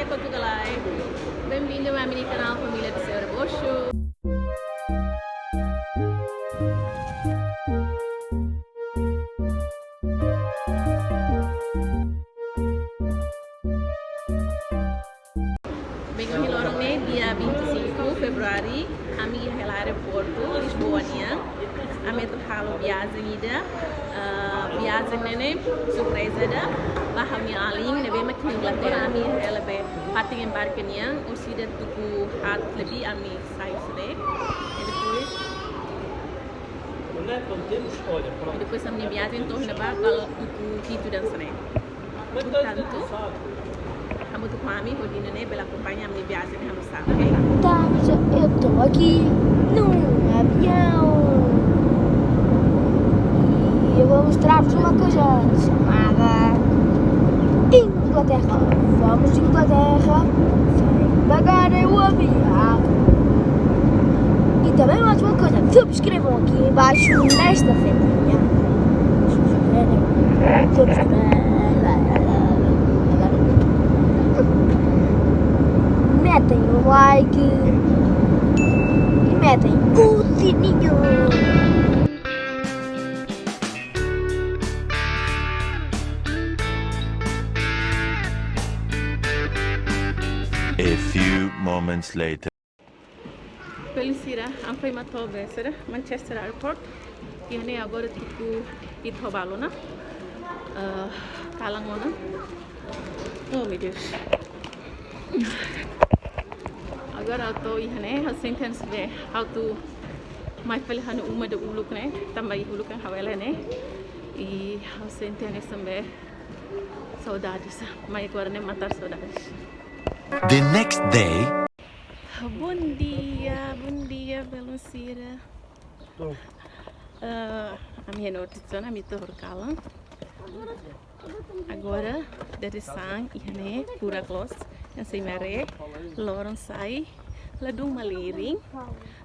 Maria Cotugalai. Bem-vindo ao mini canal Família do Senhor Bocho. Vengo hilorong ni dia 25 Februari, kami hela aeroporto Lisboa niya. Kami tu halo viagem ida, viagem nene surpresa da. Bahami aling nebe mak Inglaterra kami hela be pating embarque niya. Usida tuku hat lebih kami sai sudah. E depois a minha viagem torna para kalau tuku Quito dan Sene. Portanto, kamu tuh kami hodina ne pela acompanhar a minha viagem vamos estar, ok? Tá, mas eu tô aqui num avião e eu vou mostrar-vos uma coisa chamada Inglaterra. Vamos de Inglaterra sem pagar o avião. E também mais uma coisa, subscrevam aqui embaixo nesta fendinha. Metem o like e metem o sininho. A few moments later. Pelisira, ampai matobe, será? Manchester Airport. Ini agora tuku itobalo na. Talang mana? Oh meu Deus. Agora eu estou aí, eu sentando-se ver, eu estou mais feliz no uma do uluk né, também uluk yang hawela né, e eu sentando também saudades, mas agora nem matar saudades. The next day. Bom dia, Beluncira. A minha notícia, a minha torcala. Agora, dari sang, ini pura close. Yang saya mere, lorong sai, ladung maliring,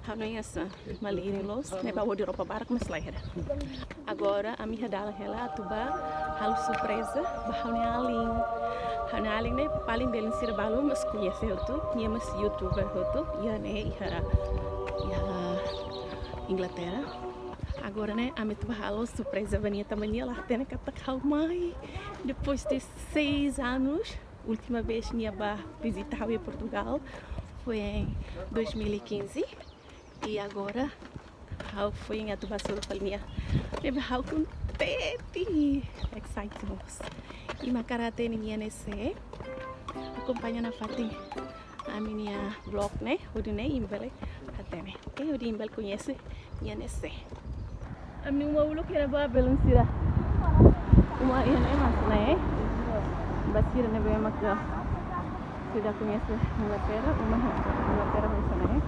hamnya sa maliring los, ne bawa di ropa barak mas lahir. Agora a minha dala hela tuba hal surpresa, bahaunya aling ne paling belinsir balu mas conhece tu, nia mas youtuber tu, ia ne ia Inglaterra. Agora, né, a minha halo surpresa vania também lá, tem que atacar mai. Depois de 6 anos, última vez que ia visitar Portugal foi em 2015 e agora eu fui em Atubassoro para minha lembra how contente, exciting e macarate minha nesse acompanha na fati a minha vlog né, onde né imbele até né, ok, onde imbele conhece minha nesse a minha mau que era boa belansira uma ini mas né Basir na ba magka sudah conhece Inglaterra, uma Inglaterra vai sana né?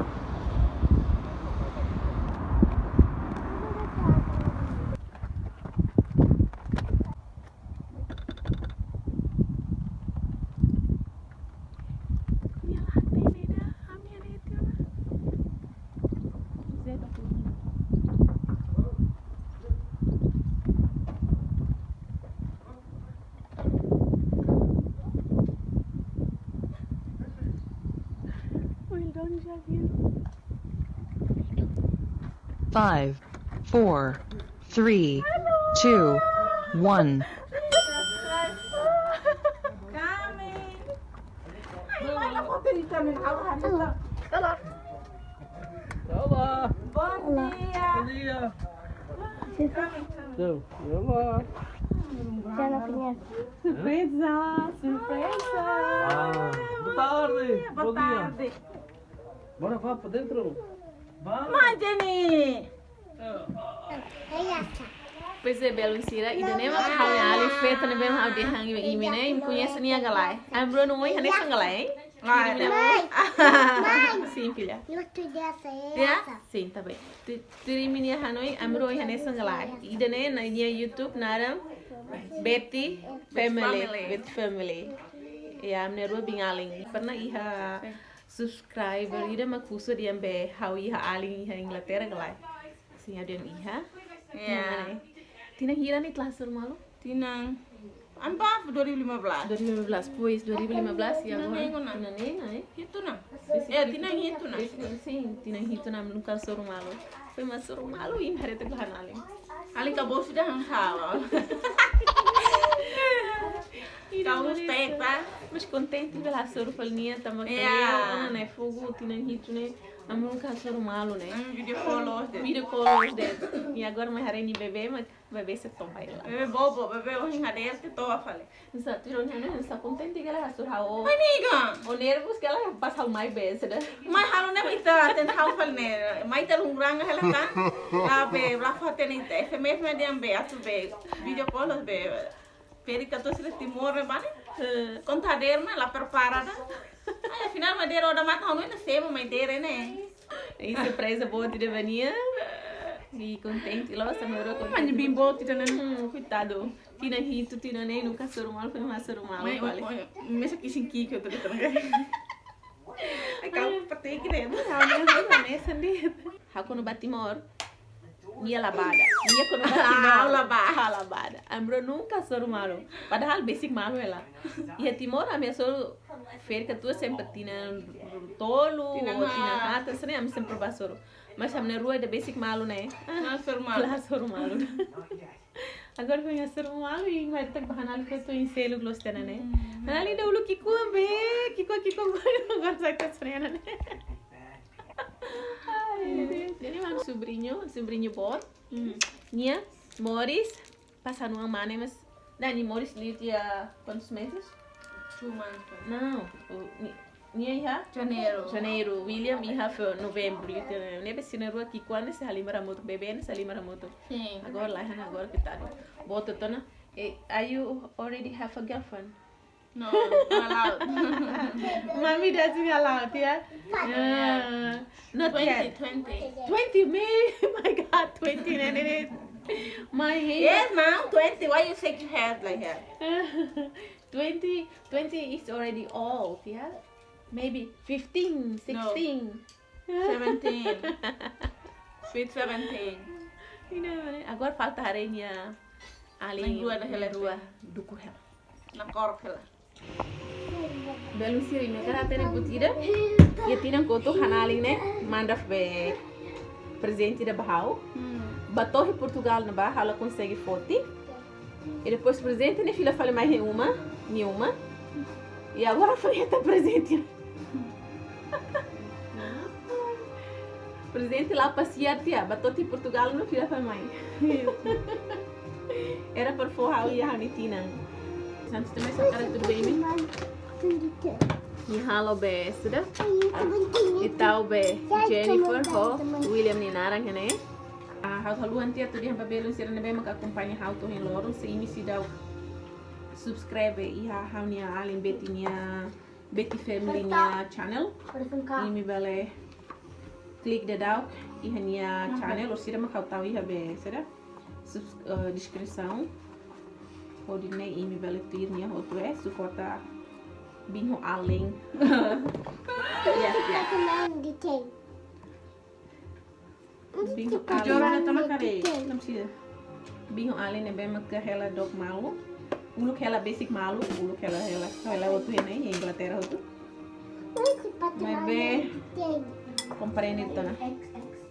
Five, 4, 3, 2, 1. Olá. Bom dia. dia. Olá. Já não conhece? Surpresa! Boa tarde. Boa tarde! Bora vá para dentro. Vá. Jenny! Pois é, Beluncira, e nem uma calha ali feita no bem mal de hang e me nem conhece nem a galai. I'm Bruno, oi, nem a galai. Sim, filha. Eu estudei essa. Ya? Sim, tá bem. Tiri minha Hanoi, I'm Roy, nem a galai. E nem na YouTube naram Betty Family. Ya, I'm Nerwa Bingaling. Pernah iha subscriber ida makuso dia be how iha aling iha Inglaterra galai. Sim, ada iha. Ya. Tina hira ni telah sur malu. Tinang. Ampah 2015. 2015, pois 2015 e agora Tinanengo na. Tinanengo, né? Itu na. Tinang itu na. Sim, tinang hito na nunca soro malo. Foi mas soro malo e mereta glanale. Ali acabou sudah salah. Kau stay tá? Mas contente pela soro falnia tamo Yeah. né? Fogo tinang hito né? Amo nunca soro malo, né? Video follow deh. Video call de. E agora mais harei ni bebê, mas bebê se toma ela. Bebe bobo, bebe orang hadir ke toa fale. Nsa tiro né? Nsa contente que ela soro hao. Amiga, O nervos que ela passa o mais bem, né? mai halu ne ita ten hau fal ne. Mai ta lungrang hela kan. La be la foto ne ita. SMS me diam be atu be video call be. Peri kato sile timor me bane. Conta der me la preparada. Ai afinal me der oda mata hau ne sema mai der ne. E surpresa boa de vania. E contente, lá você morou Mani contente. bimbo tita ne. Coitado. Tina hito, tina nem nunca soro mal, foi mais soro mal. Mai Vale. mesa kising ki ko to tita ne. Ai kau pati ki ne. Né, sendiri. Aku no Batimor. Ia labada. Ia quando Batimor. Labada. Ambro nunca soro malo. Padahal basic malo ela. Ia Timor a minha soro ferca tua sempre tina tolo Tina ou ma. tina rata, sene am sempre basoro. Mas am na rua é de basic malo, né? Na formal. Lá soro malo. Agora foi a soro malo e vai ter que bahanal que eu tô em selo glostena, né? Ali deu o Kiko be, Kiko agora sai com as frenas, né? Jadi mam sobrinho bot. Nia, Morris, passar numa mana, mas Dani Morris li dia quantos meses? Cuma Não, Nia ia Janeiro. William ia foi novembro, li dia nebe sinero aqui quando se ali maramoto bebê, se ali maramoto. Sim. Agora lá agora que tá. Bota tona. Are you already have a girlfriend? No, allowed. Mommy doesn't allow it, yeah? Not yet. 20. 20, my God, 20, and my hair. Yes, now 20. Why you shake your head like that? 20 is already old, yeah? Maybe 15, 16. 17. Sweet 17. Agora falta areia ali. Nang dua dah helai rua. Duku hel. Nakor kela. Belum siri me kara tene butida. Ya tinang koto hanaling ne mandaf be presente da bahau. Batorre Portugal na barra, ela consegue foto. E depois presente ne filha fala mais nenhuma. E agora foi até presente. Presente lá passear tia, Batorre Portugal no filha fala mais. Era para forrar e a Hanitina. Santos também só cara tudo bem, Ni halo be sudah. Itau be Jennifer ho William ni narang ne. Hau haluan tia tu dia babelo sira ne be mak acompanha hau to hin lorong se ini si dau subscribe e hau ni alin Betty nia Betty Family nia channel. Ini bale klik de dau e nia channel or sira mak hau tau i be sira descrição. Ordinei e me bale tir nia ho tu suporta binho além. Binho além na kare. Não precisa. Binho além é bem que ela dog malu. Ulu que ela basic malu, ulu que ela outro em Inglaterra outro. Mas bem compreende itu na.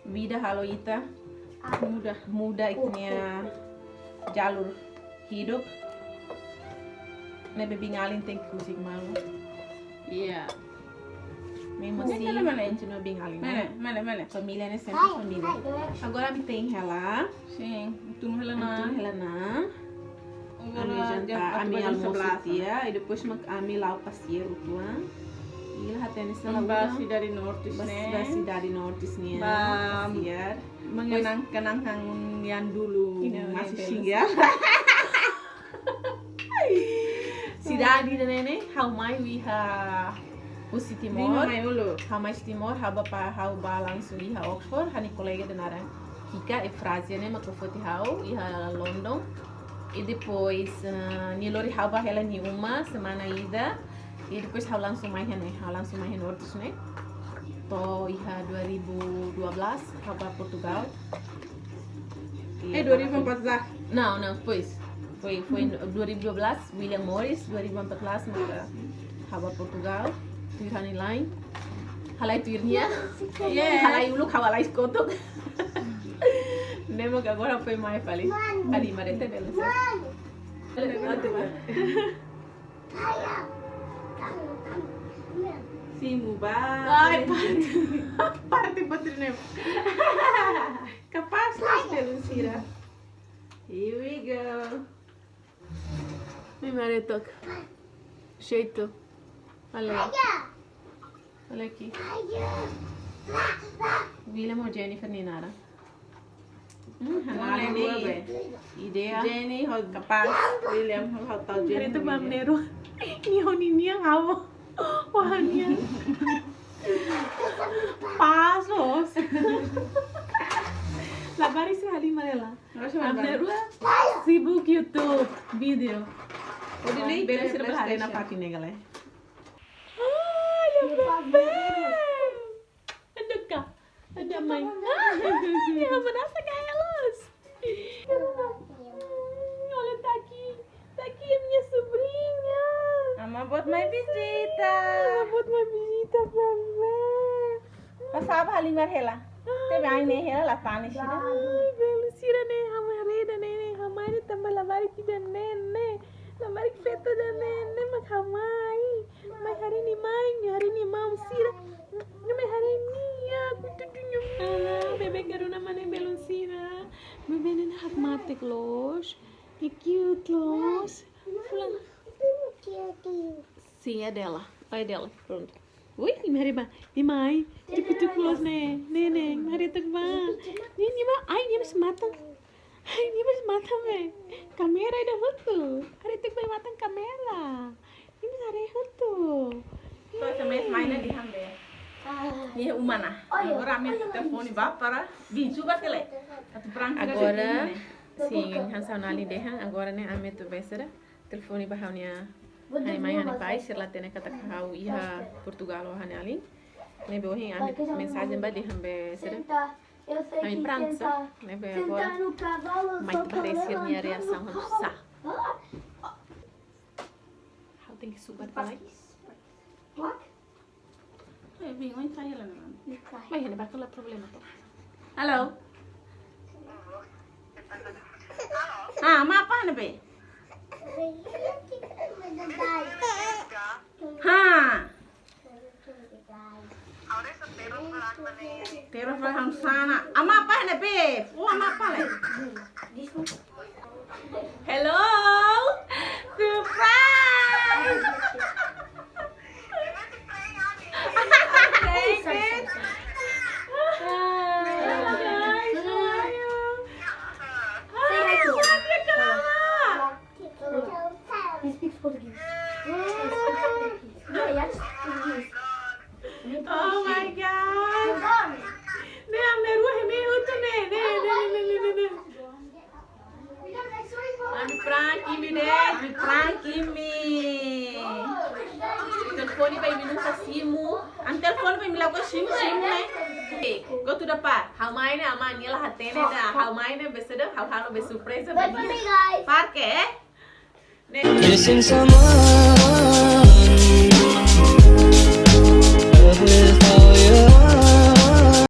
Vida halo ita muda iknya jalur hidup. Nebe bingalin tem que kusik malu. Iya. Mesmo assim, continua bingalin. Mana. Família é sempre família. Agora me tem ela. Sim. Tunggu Ela helana. na. Ami jantar, ami almoço dia. E depois ami lá o passeio tua. E lá tem essa Basi dari Nortis da ne. cidade norte nia. Bam. Passear. Mengenang-kenang yang dulu Ini masih orang singgah. Cidade da nene, how mai we ha Pusi Bingo Timor. mai ulu. How mais Timor, how ba langsung iha Oxford, hani colega de nara Kika e Frazia né, macrofoti how iha London. E depois ni lori how ba ela ni uma semana ida. E depois how langsung mai né, how langsung mai norte né. To iha 2012 how ba Portugal. E 2014. Não, depois. Foi em 2012 William Morris, 2014 mara hawa Portugal, tuirani lain. Halai tuirnia. Halai uluk hawalai skotok. Nemo que agora foi mais feliz. Ali marete belo. Simu ba? Ai, parte patrinem. Capaz mas Belucira. Here we go. Mi marido. Jeito. Olha. Olha aqui. William ou Jennifer Ninara. Hanale ni. Ideia. Jenny ho kapag William ho tao Jenny. Ito ba nero? Niho niya hawo. Wah niya. Pasos. Labari si Halima ela. Amneru sibuk YouTube video. Odi nei Belo bela sira sira bahari na na paki negale. Ai, bebê. Ada ka? Ada mãe. Ya, abraça elas. Olha, tá aqui. Tá aqui a minha sobrinha. Ama buat mai visita. Vou uma visita, bebê. Pasaba halimar hela. Tebe ai ne hela la tani sira. Ai, Belo Sira, né? Hamareda, né? Hamari também labari que da nene. Labari que feta da nene, mas hamai. Mas hari ni mam Sira. Não hari ni ya, kutudunya. Ah, bebê quero na mana Belo Sira. Bebê nem hakmatik los. Que cute los. Fulano. Sim, é dela. É dela. Pronto. Ui, mariba. Dimai. Tuk los ne. Nene, mariba ba. Ni ba? Ai, ni mas mata. Ai, ni mas mata me. Kamera ida hutu. Hari tuk ba mata kamera. Ni mas hari hutu. So também mais na dihambe. Ni umana. Agora me telefone ba para biju ba kele. Atu perang Agora, sim, han saunali dehan. Agora ne ame tu besera. Telefone ba haunia. Hani mai hani pai, sirla tene kata kau iha Portugal o hani ali. Ne be ohin ame mensagem ba dehan besera. Eu sei Aí que prança, sentar, né, bem sentar agora. no cavalo, eu Mas só tu parecia tô minha reação, levantando. vamos sa. How tem que subir para lá? What? Eh, bingung entah hela na. Vai, hani bakal lah problema tu. Halo. Ah, ma apa na be? Ha. Pero faham sana. Ama apa na be? Oh, ama apa le? Hello. Surprise. David. Hello guys, how are you? Say hi to him. Dia kelala. He speaks Portuguese. Yeah, yes, Portuguese. Oh my god. Ne amne ruhe me hotu ne. Ami pranking me dad, me pranking me. Telefone vai minuta simu. Ang telefone vai milago simu ne. Go to the park. How mine amanya lah hatene da. How mine beseda, how be surprise Wait for me, guys. Parque, eh? Missing someone